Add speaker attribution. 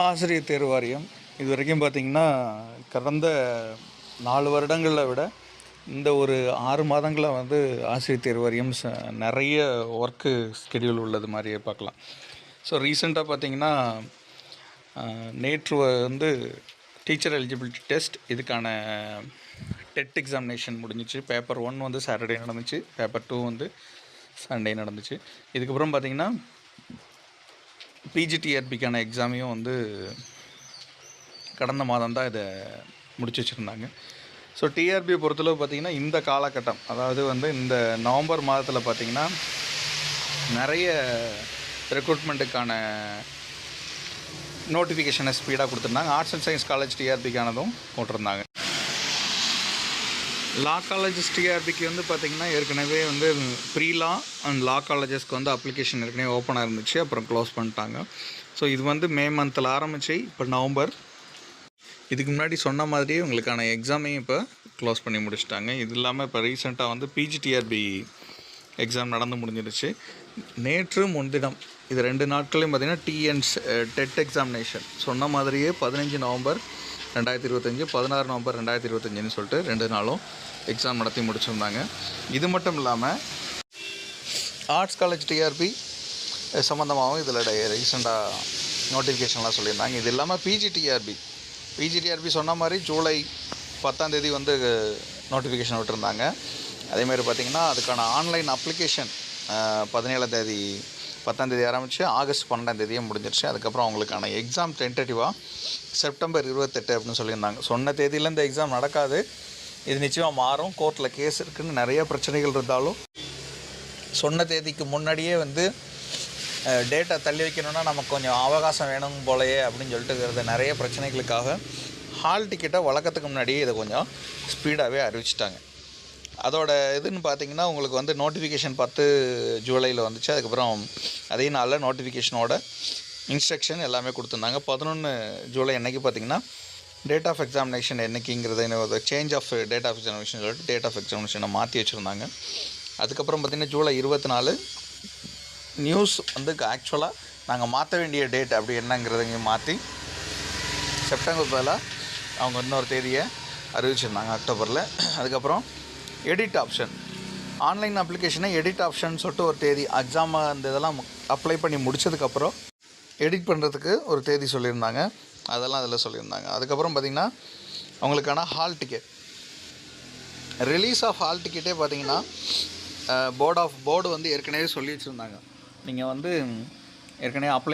Speaker 1: ஆசிரியர் தேர்வு வாரியம் இதுவரைக்கும் பார்த்திங்கன்னா கடந்த 4 வருடங்களை விட இந்த ஒரு 6 மாதங்களில் வந்து ஆசிரியர் தேர்வு வாரியம் நிறைய ஒர்க்கு ஸ்கெடியூல் உள்ளது மாதிரியே பார்க்கலாம். ஸோ ரீசெண்டாக பார்த்திங்கன்னா நேற்று வந்து டீச்சர் எலிஜிபிலிட்டி டெஸ்ட் இதுக்கான டெட் எக்ஸாமினேஷன் முடிஞ்சிச்சு. பேப்பர் 1 வந்து சாட்டர்டே நடந்துச்சு, பேப்பர் 2 வந்து சண்டே நடந்துச்சு. இதுக்கப்புறம் பார்த்திங்கன்னா பிஜிடிஆர்பிக்கான எக்ஸாமையும் வந்து கடந்த மாதம் தான் இதை முடிச்சு வச்சுருந்தாங்க. ஸோ டிஆர்பியை பொறுத்தளவு பார்த்திங்கன்னா இந்த காலகட்டம், அதாவது வந்து இந்த நவம்பர் மாதத்தில் பார்த்திங்கன்னா நிறைய ரெக்ரூட்மெண்ட்டுக்கான நோட்டிஃபிகேஷனை ஸ்பீடாக கொடுத்துருந்தாங்க. ஆர்ட்ஸ் அண்ட் சயின்ஸ் காலேஜ் டிஆர்பிக்கானதும் போட்டிருந்தாங்க. லா காலேஜஸ் டிஆர்பிக்கு வந்து பார்த்திங்கன்னா ஏற்கனவே வந்து ப்ரீ லா அண்ட் லா காலேஜஸ்க்கு வந்து அப்ளிகேஷன் ஏற்கனவே ஓப்பனாக இருந்துச்சு, அப்புறம் க்ளோஸ் பண்ணிட்டாங்க. ஸோ இது வந்து மே மந்தில் ஆரம்பித்து இப்போ நவம்பர். இதுக்கு முன்னாடி சொன்ன மாதிரியே உங்களுக்கான எக்ஸாமையும் இப்போ க்ளோஸ் பண்ணி முடிச்சிட்டாங்க. இது இல்லாமல் இப்போ ரீசெண்டாக வந்து பிஜிடிஆர்பி எக்ஸாம் நடந்து முடிஞ்சிருச்சு. நேற்று முன்தினம் இது 2 நாட்களையும் பார்த்திங்கன்னா டெட் எக்ஸாமினேஷன் சொன்ன மாதிரியே 15 நவம்பர் 2025, 16 நவம்பர் 2025ன்னு சொல்லிட்டு 2 நாளும் எக்ஸாம் நடத்தி முடிச்சிருந்தாங்க. இது மட்டும் இல்லாமல் ஆர்ட்ஸ் காலேஜ் டிஆர்பி சம்மந்தமாகவும் இதில் ரீசெண்டாக நோட்டிஃபிகேஷன்லாம் சொல்லியிருந்தாங்க. இது இல்லாமல் பிஜிடிஆர்பி சொன்ன மாதிரி ஜூலை 10ஆம் தேதி வந்து நோட்டிஃபிகேஷன் விட்டுருந்தாங்க. அதேமாதிரி பார்த்திங்கன்னா அதுக்கான ஆன்லைன் அப்ளிகேஷன் 17ஆம் தேதி 10ஆம் தேதி ஆரம்பித்து ஆகஸ்ட் 12ஆம் தேதியே முடிஞ்சிருச்சு. அதுக்கப்புறம் அவங்களுக்கான எக்ஸாம் டென்டேட்டிவாக செப்டம்பர் 28 அப்படின்னு சொல்லியிருந்தாங்க. சொன்ன தேதியில் இந்த எக்ஸாம் நடக்காது, இது நிச்சயமாக மாறும். கோர்ட்டில் கேஸ் இருக்குதுன்னு நிறைய பிரச்சனைகள் இருந்தாலும் சொன்ன தேதிக்கு முன்னாடியே வந்து டேட்டா தள்ளி வைக்கணுன்னா நமக்கு கொஞ்சம் அவகாசம் வேணும் போலையே அப்படின்னு சொல்லிட்டு நிறைய பிரச்சனைகளுக்காக ஹால் டிக்கெட்டை வழக்கத்துக்கு முன்னாடியே இதை கொஞ்சம் ஸ்பீடாகவே அறிவிச்சிட்டாங்க. அதோட இதுன்னு பார்த்திங்கன்னா உங்களுக்கு வந்து நோட்டிஃபிகேஷன் 10 ஜூலையில் வந்துச்சு. அதுக்கப்புறம் அதே நாளில் நோட்டிஃபிகேஷனோட இன்ஸ்ட்ரக்ஷன் எல்லாமே கொடுத்துருந்தாங்க. 11 ஜூலை அன்றைக்கி பார்த்திங்கன்னா டேட் ஆஃப் எக்ஸாமினேஷன் என்றைக்குங்கிறத change of date of examination சொல்லிட்டு டேட் ஆஃப் எக்ஸாமினேஷனை மாற்றி வச்சுருந்தாங்க. அதுக்கப்புறம் பார்த்திங்கன்னா ஜூலை 24 நியூஸ் வந்து ஆக்சுவலாக நாங்கள் மாற்ற வேண்டிய டேட் அப்படி என்னங்கிறதையும் மாற்றி செப்டம்பர் பதிலாக அவங்க இன்னொரு தேதியை அறிவிச்சிருந்தாங்க அக்டோபரில். அதுக்கப்புறம் எடிட் ஆப்ஷன், ஆன்லைன் அப்ளிகேஷனை எடிட் ஆப்ஷன் சொல்லிட்டு ஒரு தேதி, எக்ஸாம் அந்த இதெல்லாம் அப்ளை பண்ணி முடித்ததுக்கப்புறம் எடிட் பண்ணுறதுக்கு ஒரு தேதி சொல்லியிருந்தாங்க. அதெல்லாம் அதில் சொல்லியிருந்தாங்க. அதுக்கப்புறம் பார்த்திங்கன்னா அவங்களுக்கான hall ticket, release of hall டிக்கெட்டே பார்த்திங்கன்னா போர்டு வந்து ஏற்கனவே சொல்லி வச்சுருந்தாங்க. நீங்கள் வந்து ஏற்கனவே அப்ளை